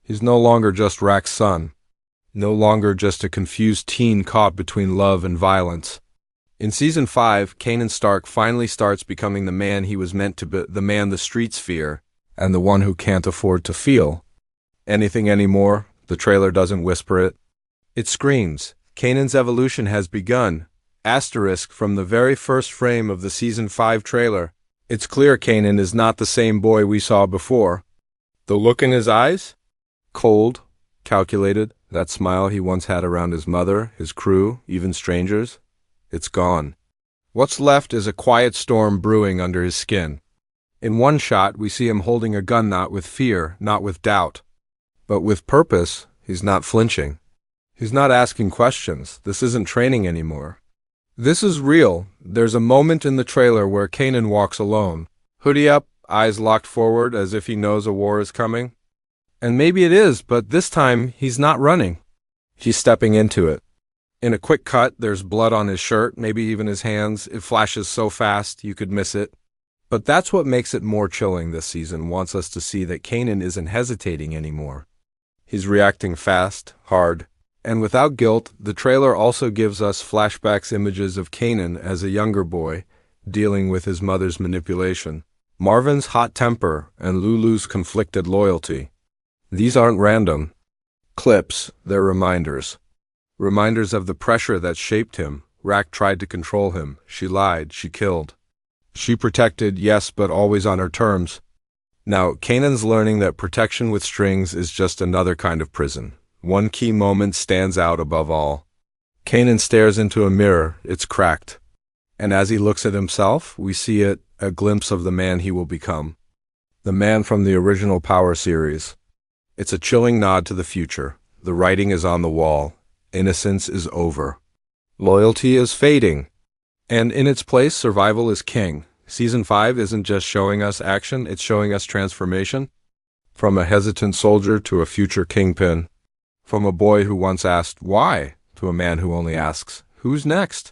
He's no longer just Rack's son. No longer just a confused teen caught between love and violence. In Season 5, Kanan Stark finally starts becoming the man he was meant to be, the man the streets fear, and the one who can't afford to feel anything anymore. The trailer doesn't whisper it. It screams, Kanan's evolution has begun. Asterisk from the very first frame of the Season 5 trailer. It's clear Kanan is not the same boy we saw before. The look in his eyes? Cold, calculated. That smile he once had around his mother, his crew, even strangers. It's gone. What's left is a quiet storm brewing under his skin. In one shot, we see him holding a gun, not with fear, not with doubt, but with purpose. He's not flinching. He's not asking questions. This isn't training anymore. This is real. There's a moment in the trailer where Kanan walks alone, hoodie up, eyes locked forward as if he knows a war is coming. And maybe it is, but this time he's not running. He's stepping into it. In a quick cut, there's blood on his shirt, maybe even his hands. It flashes so fast you could miss it. But that's what makes it more chilling. This season wants us to see that Kanan isn't hesitating anymore. He's reacting fast, hard, and without guilt. The trailer also gives us flashbacks, images of Kanan as a younger boy, dealing with his mother's manipulation, Marvin's hot temper, and Lulu's conflicted loyalty. These aren't random clips, they're reminders. Reminders of the pressure that shaped him. Rack tried to control him. She lied, she killed. She protected, yes, but always on her terms. Now, Kanan's learning that protection with strings is just another kind of prison. One key moment stands out above all. Kanan stares into a mirror. It's cracked. And as he looks at himself, we see it, a glimpse of the man he will become. The man from the original Power series. It's a chilling nod to the future. The writing is on the wall. Innocence is over. Loyalty is fading. And in its place, survival is king. Season 5 isn't just showing us action, it's showing us transformation. From a hesitant soldier to a future kingpin. From a boy who once asked, why? To a man who only asks, who's next?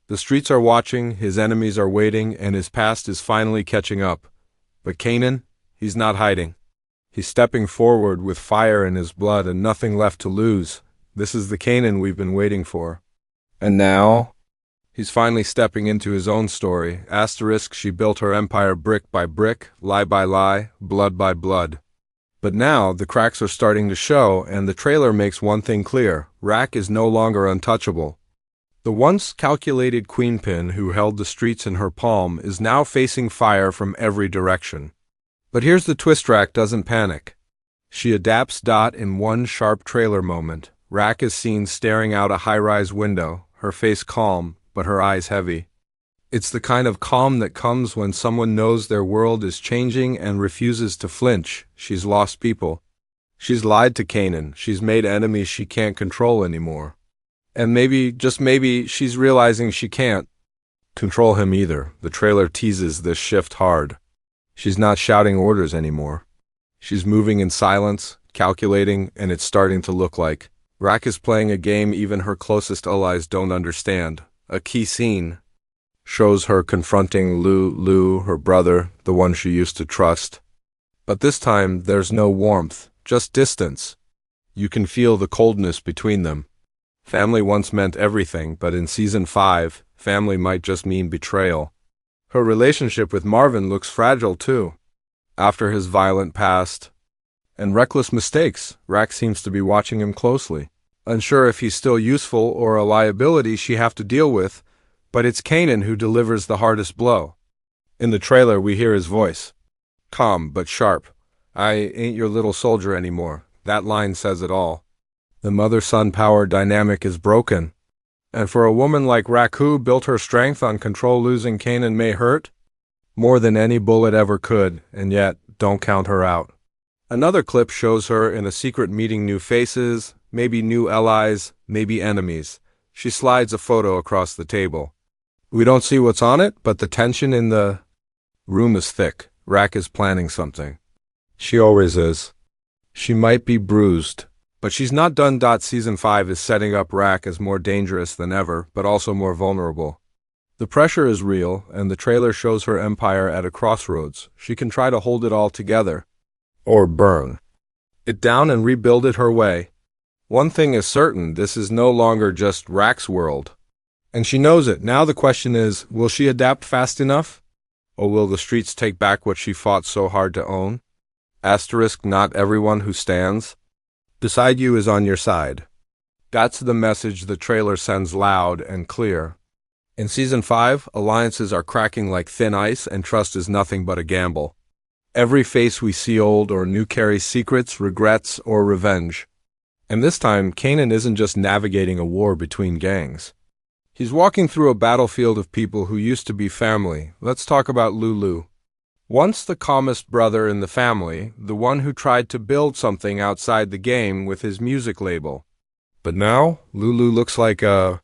The streets are watching, his enemies are waiting, and his past is finally catching up. But Kanan, he's not hiding. He's stepping forward with fire in his blood and nothing left to lose. This is the Kanan we've been waiting for. And now, he's finally stepping into his own story. Asterisk, she built her empire brick by brick, lie by lie, blood by blood. But now, the cracks are starting to show, and the trailer makes one thing clear. Rack is no longer untouchable. The once calculated queenpin who held the streets in her palm is now facing fire from every direction. But here's the twist. Rack doesn't panic. She adapts. In one sharp trailer moment, Rack is seen staring out a high-rise window, her face calm, but her eyes heavy. It's the kind of calm that comes when someone knows their world is changing and refuses to flinch. She's lost people. She's lied to Kanan. She's made enemies she can't control anymore. And maybe, just maybe, she's realizing she can't control him either. The trailer teases this shift hard. She's not shouting orders anymore. She's moving in silence, calculating, and it's starting to look like Rack is playing a game even her closest allies don't understand. A key scene shows her confronting Lulu, her brother, the one she used to trust. But this time, there's no warmth, just distance. You can feel the coldness between them. Family once meant everything, but in Season 5, family might just mean betrayal. Her relationship with Marvin looks fragile too. After his violent past and reckless mistakes, Rack seems to be watching him closely. Unsure if he's still useful or a liability she have to deal with, but it's Kanan who delivers the hardest blow. In the trailer, we hear his voice. Calm, but sharp. I ain't your little soldier anymore. That line says it all. The mother-son power dynamic is broken. And for a woman like Rack who built her strength on control, losing Kanan may hurt more than any bullet ever could, and yet, don't count her out. Another clip shows her in a secret meeting new faces, maybe new allies, maybe enemies. She slides a photo across the table. We don't see what's on it, but the tension in the room is thick. Rack is planning something. She always is. She might be bruised, but she's not done. Season 5 is setting up Rack as more dangerous than ever, but also more vulnerable. The pressure is real, and the trailer shows her empire at a crossroads. She can try to hold it all together, or burn. it down and rebuild it her way. One thing is certain, this is no longer just Rack's world. And she knows it. Now the question is, will she adapt fast enough? Or will the streets take back what she fought so hard to own? Asterisk, not everyone who stands beside you is on your side. That's the message the trailer sends loud and clear. In Season 5, alliances are cracking like thin ice and trust is nothing but a gamble. Every face we see, old or new, carries secrets, regrets, or revenge. And this time, Kanan isn't just navigating a war between gangs. He's walking through a battlefield of people who used to be family. Let's talk about Lulu. Once the calmest brother in the family, the one who tried to build something outside the game with his music label. But now, Lulu looks like a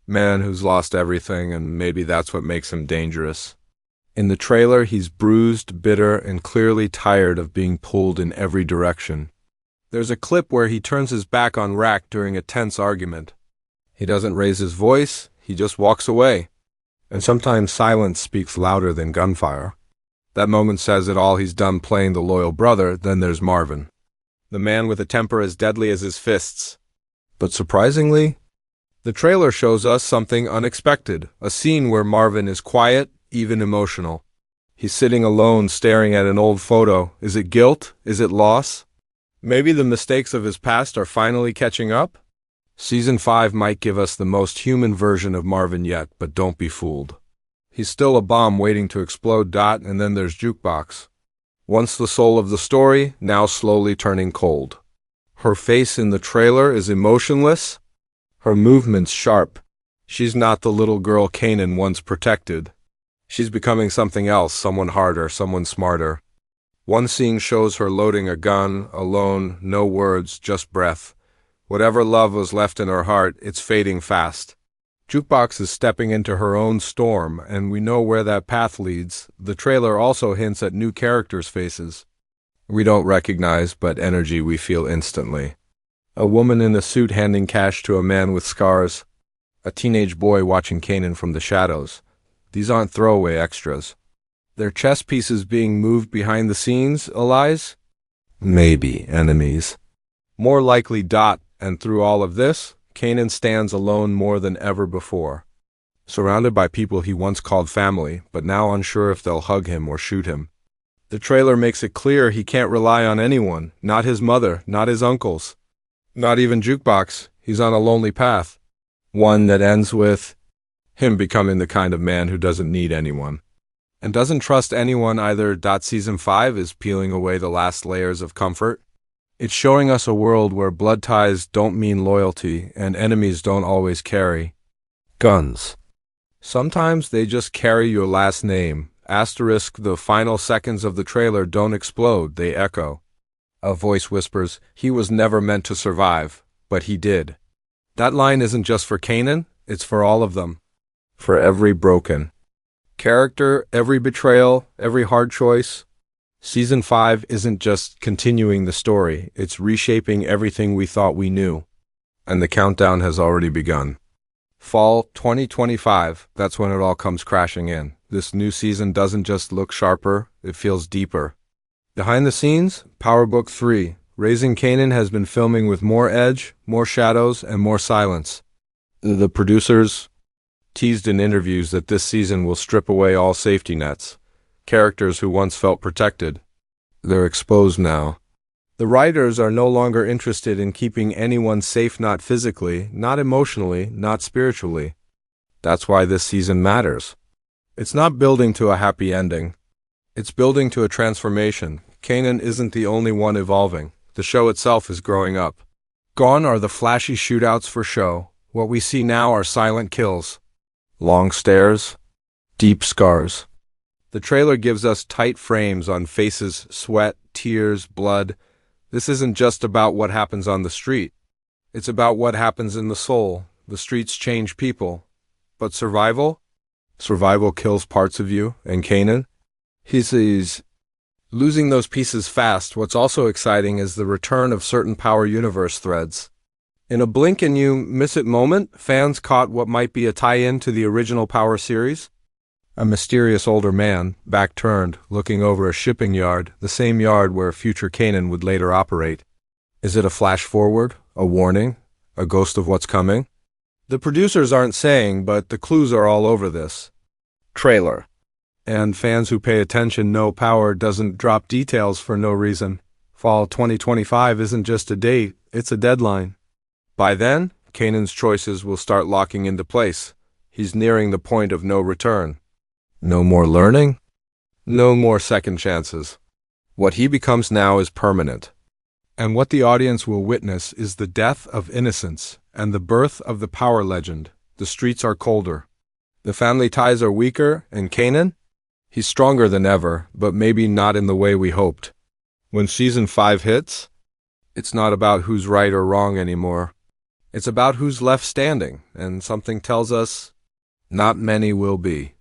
man who's lost everything, and maybe that's what makes him dangerous. In the trailer, he's bruised, bitter, and clearly tired of being pulled in every direction. There's a clip where he turns his back on Rack during a tense argument. He doesn't raise his voice, he just walks away. And sometimes silence speaks louder than gunfire. That moment says it all. He's done playing the loyal brother. Then there's Marvin, the man with a temper as deadly as his fists. But surprisingly, the trailer shows us something unexpected, a scene where Marvin is quiet, even emotional. He's sitting alone, staring at an old photo. Is it guilt? Is it loss? Maybe the mistakes of his past are finally catching up? Season 5 might give us the most human version of Marvin yet, but don't be fooled. He's still a bomb waiting to explode. And then there's Jukebox. Once the soul of the story, now slowly turning cold. Her face in the trailer is emotionless, her movements sharp. She's not the little girl Kanan once protected. She's becoming something else, someone harder, someone smarter. One scene shows her loading a gun, alone, no words, just breath. Whatever love was left in her heart, it's fading fast. Jukebox is stepping into her own storm, and we know where that path leads. The trailer also hints at new characters' faces. We don't recognize, but energy we feel instantly. A woman in a suit handing cash to a man with scars. A teenage boy watching Kanan from the shadows. These aren't throwaway extras. They're chess pieces being moved behind the scenes, allies? Maybe enemies. More likely. And through all of this, Kanan stands alone more than ever before. Surrounded by people he once called family, but now unsure if they'll hug him or shoot him. The trailer makes it clear he can't rely on anyone, not his mother, not his uncles, not even Jukebox. He's on a lonely path. One that ends with him becoming the kind of man who doesn't need anyone. And doesn't trust anyone either. Season 5 is peeling away the last layers of comfort. It's showing us a world where blood ties don't mean loyalty and enemies don't always carry guns. Sometimes they just carry your last name. Asterisk, the final seconds of the trailer don't explode, they echo. A voice whispers, he was never meant to survive, but he did. That line isn't just for Kanan, it's for all of them. For every broken character, every betrayal, every hard choice. Season 5 isn't just continuing the story, it's reshaping everything we thought we knew. And the countdown has already begun. Fall 2025, that's when it all comes crashing in. This new season doesn't just look sharper, it feels deeper. Behind the scenes, Power Book 3, Raising Kanan has been filming with more edge, more shadows, and more silence. The producers teased in interviews that this season will strip away all safety nets. Characters who once felt protected. They're exposed now. The writers are no longer interested in keeping anyone safe, not physically, not emotionally, not spiritually. That's why this season matters. It's not building to a happy ending. It's building to a transformation. Kanan isn't the only one evolving. The show itself is growing up. Gone are the flashy shootouts for show. What we see now are silent kills. Long stares. Deep scars. The trailer gives us tight frames on faces, sweat, tears, blood. This isn't just about what happens on the street. It's about what happens in the soul. The streets change people. But survival? Survival kills parts of you. And Kanan? He's losing those pieces fast. What's also exciting is the return of certain Power Universe threads. In a blink and you miss it moment, fans caught what might be a tie-in to the original Power series. A mysterious older man, back turned, looking over a shipping yard, the same yard where future Kanan would later operate. Is it a flash forward, a warning, a ghost of what's coming? The producers aren't saying, but the clues are all over this trailer. And fans who pay attention know Power doesn't drop details for no reason. Fall 2025 isn't just a date, it's a deadline. By then, Kanan's choices will start locking into place. He's nearing the point of no return. No more learning? No more second chances. What he becomes now is permanent. And what the audience will witness is the death of innocence and the birth of the power legend. The streets are colder. The family ties are weaker, and Kanan? He's stronger than ever, but maybe not in the way we hoped. When Season 5 hits, it's not about who's right or wrong anymore. It's about who's left standing, and something tells us not many will be.